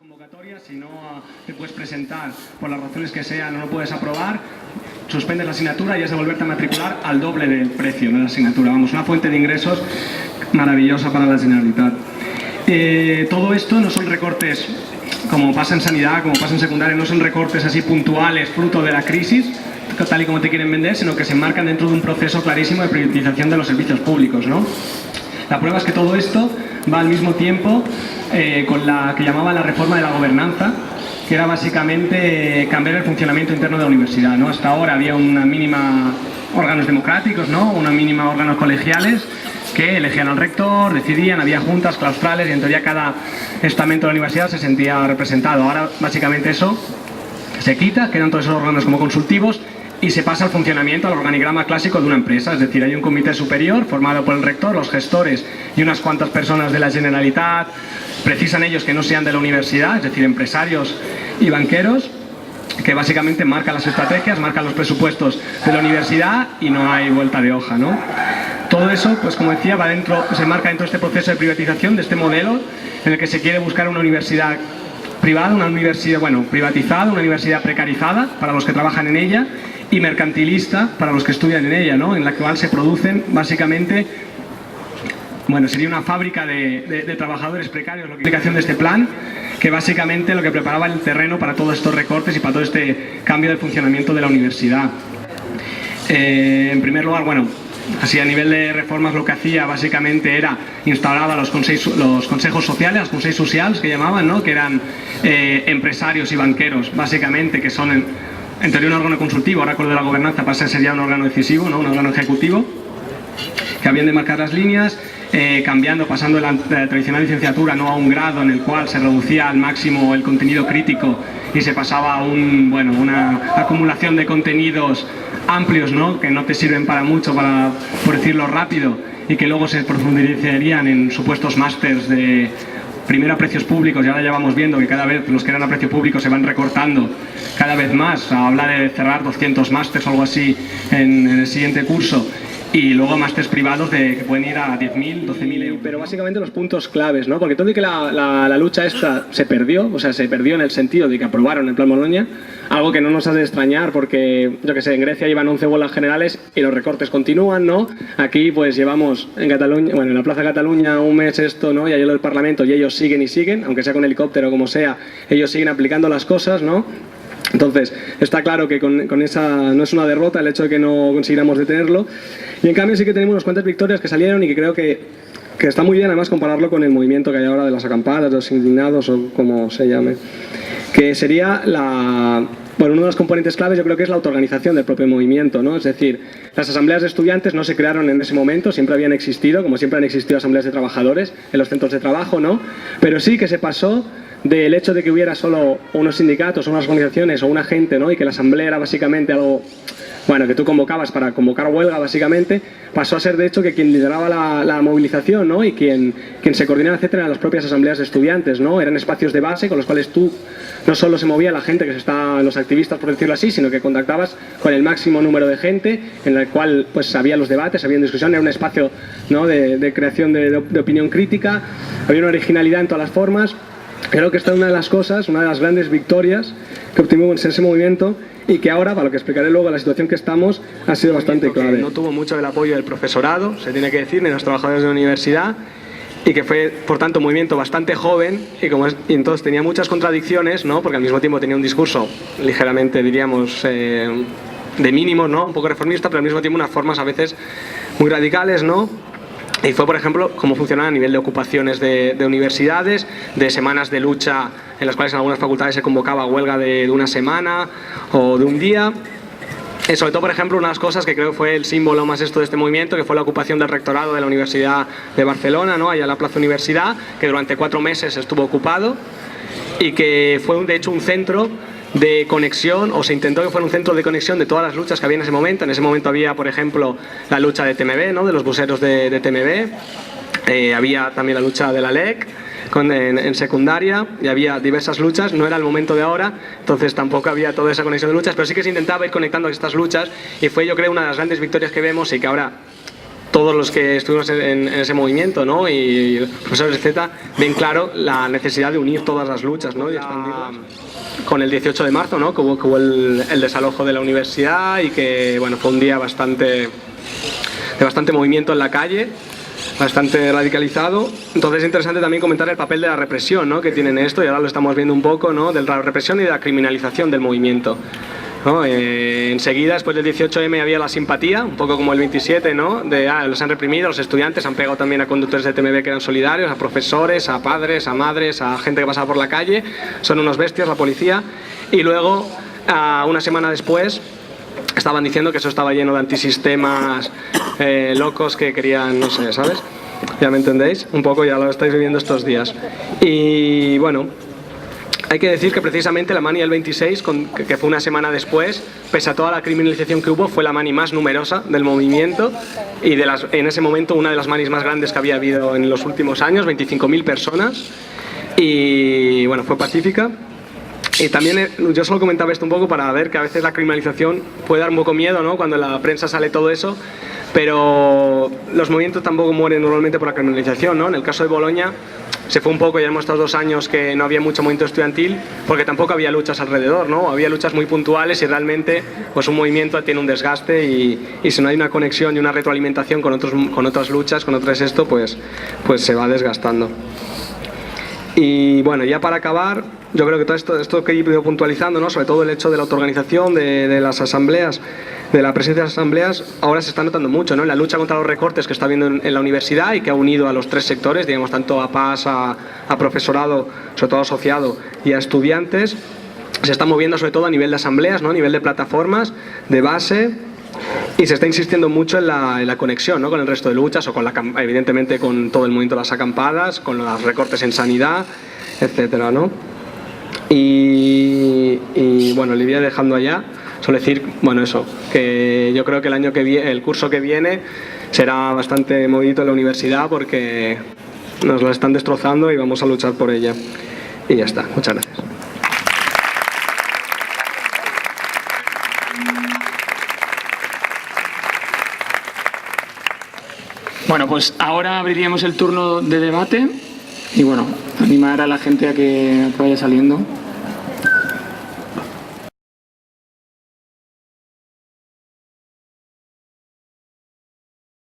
convocatoria, si no te puedes presentar por las razones que sean o no puedes aprobar, suspendes la asignatura y has de volverte a matricular al doble del precio de la asignatura. Vamos, una fuente de ingresos maravillosa para la Generalitat. Todo esto no son recortes como pasa en sanidad, como pasa en secundaria, no son recortes así puntuales, fruto de la crisis, tal y como te quieren vender, sino que se enmarcan dentro de un proceso clarísimo de privatización de los servicios públicos, ¿no? La prueba es que todo esto va al mismo tiempo con la que llamaba la reforma de la gobernanza, que era básicamente cambiar el funcionamiento interno de la universidad, ¿no? Hasta ahora había una mínima órganos democráticos, ¿no? Una mínima órganos colegiales que elegían al rector, decidían, había juntas claustrales y en teoría cada estamento de la universidad se sentía representado. Ahora básicamente eso se quita, quedan todos esos órganos como consultivos y se pasa al funcionamiento, al organigrama clásico de una empresa, es decir, hay un comité superior formado por el rector, los gestores y unas cuantas personas de la Generalitat, precisan ellos que no sean de la universidad, es decir, empresarios y banqueros, que básicamente marcan las estrategias, marcan los presupuestos de la universidad y no hay vuelta de hoja, ¿no? Todo eso, pues como decía, va dentro, se marca dentro de este proceso de privatización, de este modelo en el que se quiere buscar una universidad privada, una universidad, bueno, privatizada, una universidad precarizada para los que trabajan en ella y mercantilista para los que estudian en ella, ¿no? En la cual se producen básicamente, bueno, sería una fábrica de trabajadores precarios, la aplicación de este plan, que básicamente lo que preparaba el terreno para todos estos recortes y para todo este cambio de funcionamiento de la universidad. En primer lugar, bueno, así a nivel de reformas lo que hacía básicamente era instauraba los consejos sociales, los consejos sociales que llamaban, ¿no? Que eran empresarios y banqueros, básicamente, que son en teoría un órgano consultivo, ahora con lo de la gobernanza pasa a ser ya un órgano decisivo, ¿no? Un órgano ejecutivo, que habían de marcar las líneas, cambiando, pasando de la tradicional licenciatura no a un grado en el cual se reducía al máximo el contenido crítico y se pasaba a una acumulación de contenidos amplios, ¿no? Que no te sirven para mucho, por decirlo rápido, y que luego se profundizarían en supuestos másters de primero a precios públicos, y ahora ya vamos viendo que cada vez los que eran a precio público se van recortando cada vez más. Habla de cerrar 200 másters o algo así en el siguiente curso. Y luego másters privados que pueden ir a 10.000, 12.000 euros. Pero básicamente los puntos claves, ¿no? Porque todo y que la lucha esta se perdió, o sea, se perdió en el sentido de que aprobaron el Plan Boloña, algo que no nos ha de extrañar porque, yo que sé, en Grecia llevan 11 huelgas generales y los recortes continúan, ¿no? Aquí pues llevamos en Cataluña, bueno, en la Plaza de Cataluña un mes esto, ¿no? Y ayer lo del Parlamento y ellos siguen y siguen, aunque sea con helicóptero o como sea, ellos siguen aplicando las cosas, ¿no? Entonces, está claro que con esa no es una derrota el hecho de que no consiguiéramos detenerlo. Y en cambio sí que tenemos unas cuantas victorias que salieron y que creo que está muy bien además compararlo con el movimiento que hay ahora de las acampadas, de los indignados o como se llame. Que sería bueno, uno de los componentes claves yo creo que es la autoorganización del propio movimiento, ¿no? Es decir, las asambleas de estudiantes no se crearon en ese momento, siempre habían existido, como siempre han existido asambleas de trabajadores en los centros de trabajo, ¿no? Pero sí que se pasó del hecho de que hubiera solo unos sindicatos o unas organizaciones o una gente, ¿no? Y que la asamblea era básicamente algo, bueno, que tú convocabas para convocar huelga básicamente, pasó a ser de hecho que quien lideraba la movilización, ¿no? Y quien se coordinaba, etcétera, eran las propias asambleas de estudiantes, ¿no? Eran espacios de base con los cuales tú no solo se movía la gente los activistas, por decirlo así, sino que contactabas con el máximo número de gente, en el cual pues había los debates, había discusión, era un espacio, ¿no? de creación de opinión crítica, había una originalidad en todas las formas. Creo que esta es una de las cosas, una de las grandes victorias que obtuvimos en ese movimiento y que ahora, para lo que explicaré luego, la situación que estamos, ha sido bastante clave. No tuvo mucho el apoyo del profesorado, se tiene que decir, ni de los trabajadores de la universidad, y que fue, por tanto, un movimiento bastante joven y entonces tenía muchas contradicciones, ¿no? Porque al mismo tiempo tenía un discurso ligeramente, diríamos, de mínimos, ¿no? Un poco reformista, pero al mismo tiempo unas formas a veces muy radicales, ¿no? Y fue, por ejemplo, cómo funcionaba a nivel de ocupaciones de universidades, de semanas de lucha en las cuales en algunas facultades se convocaba huelga de una semana o de un día. Y sobre todo, por ejemplo, una de las cosas que creo que fue el símbolo más de este movimiento, que fue la ocupación del rectorado de la Universidad de Barcelona, ¿no? Allá en la Plaza Universidad, que durante 4 meses estuvo ocupado y que fue de hecho un centro de conexión, o se intentó que fuera un centro de conexión de todas las luchas que había en ese momento. En ese momento había, por ejemplo, la lucha de TMB, ¿no? De los buseros de TMB, había también la lucha de la LEC en secundaria, y había diversas luchas. No era el momento de ahora, entonces tampoco había toda esa conexión de luchas, pero sí que se intentaba ir conectando estas luchas, y fue, yo creo, una de las grandes victorias que vemos y que ahora todos los que estuvimos en ese movimiento, ¿no? Y los profesores, etcétera, ven claro la necesidad de unir todas las luchas, ¿no? Y expandirlas. Con el 18 de marzo, ¿no? Que hubo el desalojo de la universidad y que, bueno, fue un día de bastante movimiento en la calle, bastante radicalizado. Entonces es interesante también comentar el papel de la represión, ¿no? Que tienen esto, y ahora lo estamos viendo un poco, ¿no? De la represión y de la criminalización del movimiento, ¿no? Enseguida, después del 18M, había la simpatía, un poco como el 27, ¿no? Los han reprimido, los estudiantes han pegado también a conductores de TMB que eran solidarios, a profesores, a padres, a madres, a gente que pasaba por la calle. Son unos bestias, la policía. Y luego, una semana después, estaban diciendo que eso estaba lleno de antisistemas locos que querían, no sé, ¿sabes? Ya me entendéis, un poco ya lo estáis viviendo estos días. Y bueno, hay que decir que precisamente la Mani del 26, que fue una semana después, pese a toda la criminalización que hubo, fue la Mani más numerosa del movimiento y en ese momento una de las Manis más grandes que había habido en los últimos años, 25.000 personas, y bueno, fue pacífica. Y también yo solo comentaba esto un poco para ver que a veces la criminalización puede dar un poco miedo, ¿no? Cuando en la prensa sale todo eso, pero los movimientos tampoco mueren normalmente por la criminalización, ¿no? En el caso de Bolonia se fue un poco, ya hemos estado 2 años que no había mucho movimiento estudiantil porque tampoco había luchas alrededor, ¿no? Había luchas muy puntuales y realmente pues un movimiento tiene un desgaste y si no hay una conexión y una retroalimentación con otras luchas, con otras pues se va desgastando. Y bueno, ya para acabar, yo creo que todo esto que he ido puntualizando, ¿no? Sobre todo el hecho de la autoorganización, de las asambleas, de la presencia de las asambleas, ahora se está notando mucho, ¿no? En la lucha contra los recortes que está habiendo en la universidad y que ha unido a los 3 sectores, digamos, tanto a PAS, a profesorado, sobre todo asociado, y a estudiantes, se está moviendo sobre todo a nivel de asambleas, ¿no? A nivel de plataformas, de base, y se está insistiendo mucho en la conexión, ¿no? Con el resto de luchas o evidentemente con todo el movimiento de las acampadas, con los recortes en sanidad, etcétera, ¿no? Y bueno, le voy a dejando allá. Solo decir, bueno, eso, que yo creo que el curso que viene será bastante movidito en la universidad porque nos la están destrozando y vamos a luchar por ella. Y ya está, muchas gracias. Bueno, pues ahora abriríamos el turno de debate y bueno, animar a la gente a que vaya saliendo.